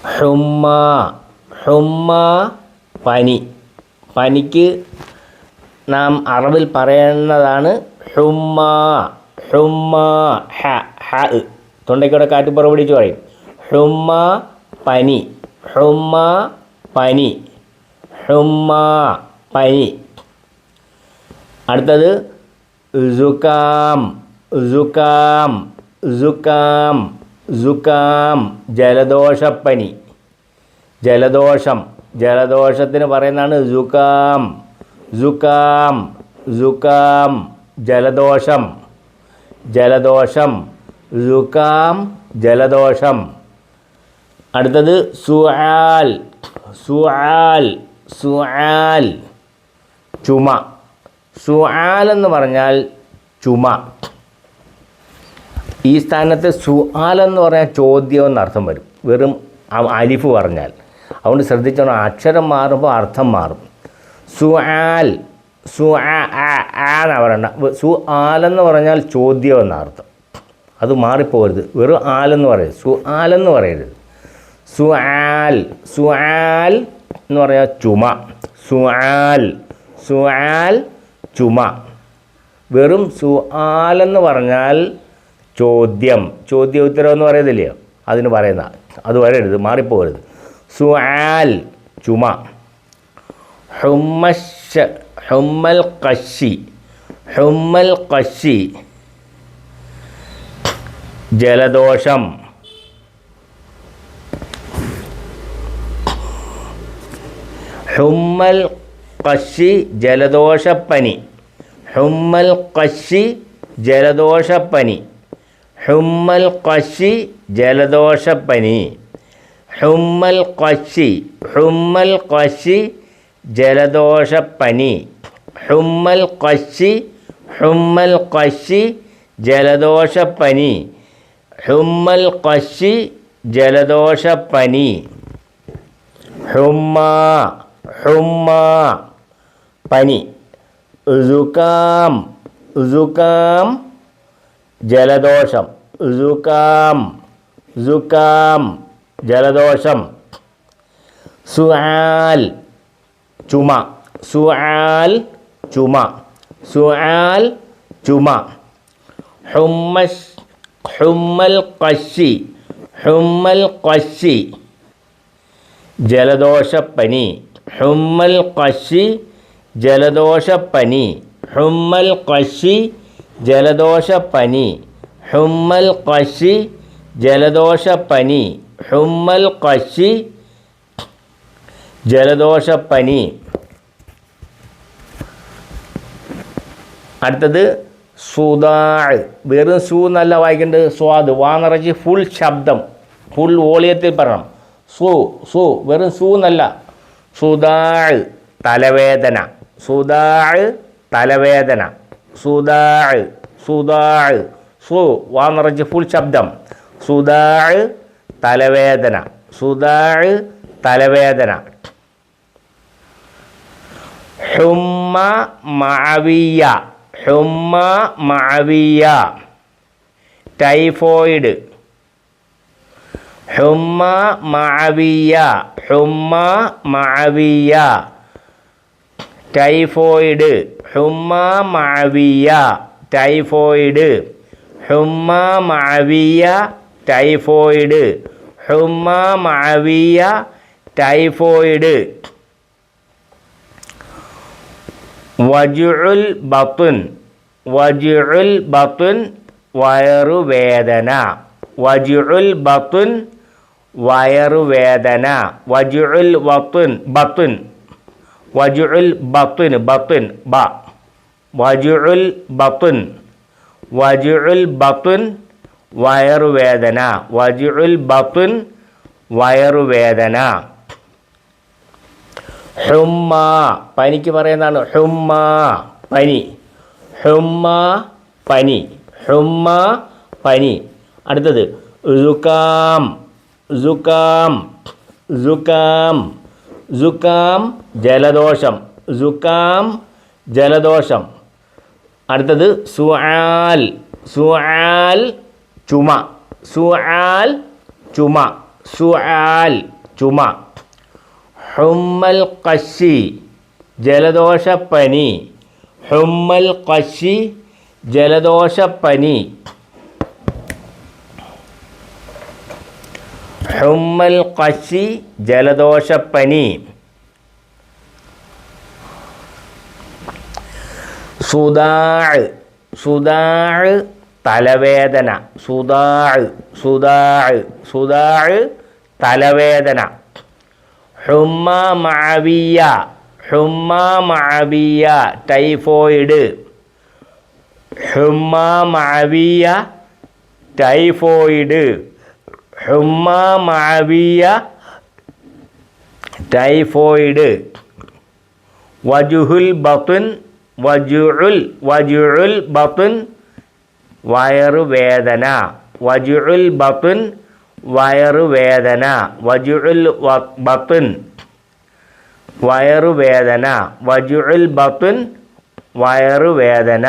ഹുമ്മ ഹുമ്മ പനി. പനിക്ക് നാം അറബിൽ പറയുന്നതാണ് ഹുമ്മ. ഹുമ്മ ഹ ഹ തൊണ്ടയ്ക്കൂടെ കാറ്റ് പുറപിടിച്ച് പറയും. ഹുമ്മ പനി. ഹുമ്മ പനി. ഹുമ്മ പനി. അടുത്തത് സുകാം. സുകാം സുകാം സുകാം ജലദോഷപ്പനി. ജലദോഷം. ജലദോഷത്തിന് പറയുന്നതാണ് സുകാം. സുകാം സുകാം ജലദോഷം. ജലദോഷം സുകാം ജലദോഷം. അടുത്തത് സുആൽ. സുആൽ സുആൽ ചുമ. സുആൽ എന്ന് പറഞ്ഞാൽ ചുമ. ഈ സ്ഥാനത്ത് സുആൽ എന്ന് പറഞ്ഞാൽ ചോദ്യം എന്നർത്ഥം വരും, വെറും അലിഫ് പറഞ്ഞാൽ. അതുകൊണ്ട് ശ്രദ്ധിച്ചോണം, അക്ഷരം മാറുമ്പോൾ അർത്ഥം മാറും. സുആൽ എന്നാണ് പറയണ്ട. സുആലെന്ന് പറഞ്ഞാൽ ചോദ്യം എന്നർത്ഥം. അത് മാറിപ്പോകരുത്, വെറും ആലെന്ന് പറയരുത്, സുആലെന്ന് പറയരുത്. സുആൽ. സുആൽ എന്ന് പറഞ്ഞാൽ ചുമ. സുആൽ. സുആൽ ചുമ. വെറും സുആലെന്ന് പറഞ്ഞാൽ ചോദ്യം. ചോദ്യ ഉത്തരം എന്ന് പറയത്തില്ലയോ, അതിന് പറയുന്ന അത് വരരുത്, മാറിപ്പോകരുത്. സുആൽ ചുമ. ഹുമ്മൽ ഖശി. ഹുമ്മൽ ഖശി ജലദോഷം. ഹുമ്മൽ ഖശി ജലദോഷപ്പനി. ഹുമ്മൽ ഖശി ജലദോഷപ്പനി. ഹുമ്മൽ ഖശി ജലദോഷപ്പനി. ഹുമ്മൽ ഖശി. ഹുമ്മൽ ഖശി ജലദോഷപ്പനി. ഹുമ്മൽ ഖശി. ഹുമ്മൽ ഖശി ജലദോഷപ്പനി. ഹുമ്മൽ ഖശി ജലദോഷപ്പനി. ഹുമ്മ. ഹുമ്മ പനി. സുകാം. സുകാം ജലദോഷം. സുകാം. സുകാം ജലദോഷം. സുആൽ ചുമ. സുആൽ ചുമ. സുആൽ ചുമ. ഹുമ്മൽ ഖശി. ഹുമ്മൽ ഖശി ജലദോഷപ്പനി. ഹുമ്മൽ ഖശി ജലദോഷപ്പനി. ഹുമ്മൽ ഖശി ജലദോഷപ്പനി. ഹുമ്മൽ ഖശി ജലദോഷപ്പനി. ഹുമ്മൽ ഖശി ജലദോഷപ്പനി. അടുത്തത് സുദാഅ്. വെറും സു എന്നല്ല വായിക്കേണ്ടത്, സ്വാദ്. വാ നിറച്ച് ഫുൾ ശബ്ദം, ഫുൾ വോളിയത്തിൽ പറയണം. സു വെറും സു എന്നല്ല. സുദാഅ് തലവേദന. സുദാഅ് തലവേദന. സുദാഅ്. സുദാഅ് സു വാ നിറച്ച് ഫുൾ ശബ്ദം. സുദാഅ് തലവേദന. സുദാഅ് തലവേദന. ഹുമ്മ മഅവിയ. ഹുമ്മ മഅവിയ ടൈഫോയിഡ്. ഹുമ്മ മഅവിയ. ഹുമ്മ മഅവിയ ടൈഫോയിഡ്. ഹുമ്മ മഅവിയ ടൈഫോയിഡ്. ഹുമ്മ മഅവിയ ടൈഫോയിഡ്. ഹുമ്മ മഅവിയ ടൈഫോയിഡ്. വജുഉൽ ബത്ൻ. വജുഉൽ ബത്ൻ വയറുവേദന. വജുഉൽ ബത്ൻ വയറുവേദന. വജുഉൽ ബത്ൻ ബത്ൻ. വജുഉൽ ബത്ൻ ബത്ൻ ബ. വജുഉൽ ബത്ൻ. വജുഉൽ ബത്ൻ വയറുവേദന. വജുഉൽ ബത്ൻ വയറുവേദന. ഹുമ്മ പനിക്ക് പറയുന്നതാണ്. ഹുമ്മ പനി. ഹുമ്മ പനി. ഹുമ്മ പനി. അടുത്തത് സുകാം. സുകാം. സുകാം. സുകാം ജലദോഷം. സുകാം ജലദോഷം. അടുത്തത് സുആൽ. സുആൽ ചുമ. സുആൽ ചുമ. സുആൽ ചുമ. ഹുമ്മൽ ഖശി ജലദോഷപ്പനി. ഹുമ്മൽ ഖശി ജലദോഷപ്പനി. ഹുമ്മൽ ഖശി ജലദോഷപ്പനി. സുദാഅ് സുദാഅ് തലവേദന. സുദാഅ് തലവേദന. ഹുമ്മ മഅവിയ ടൈഫോയിഡ്. ഹുമ്മ മഅവിയ ടൈഫോയിഡ്. ഹുമ്മ മഅവിയ ടൈഫോയിഡ്. വജുഹുൽ ബത്ൻ വജുഉൽ ബത്ൻ വയറുവേദന. വജുഉൽ ബത്ൻ വയറുവേദന. വജുഉൽ ബത്ൻ വയറുവേദന. വജുഉൽ ബത്ൻ വയറുവേദന.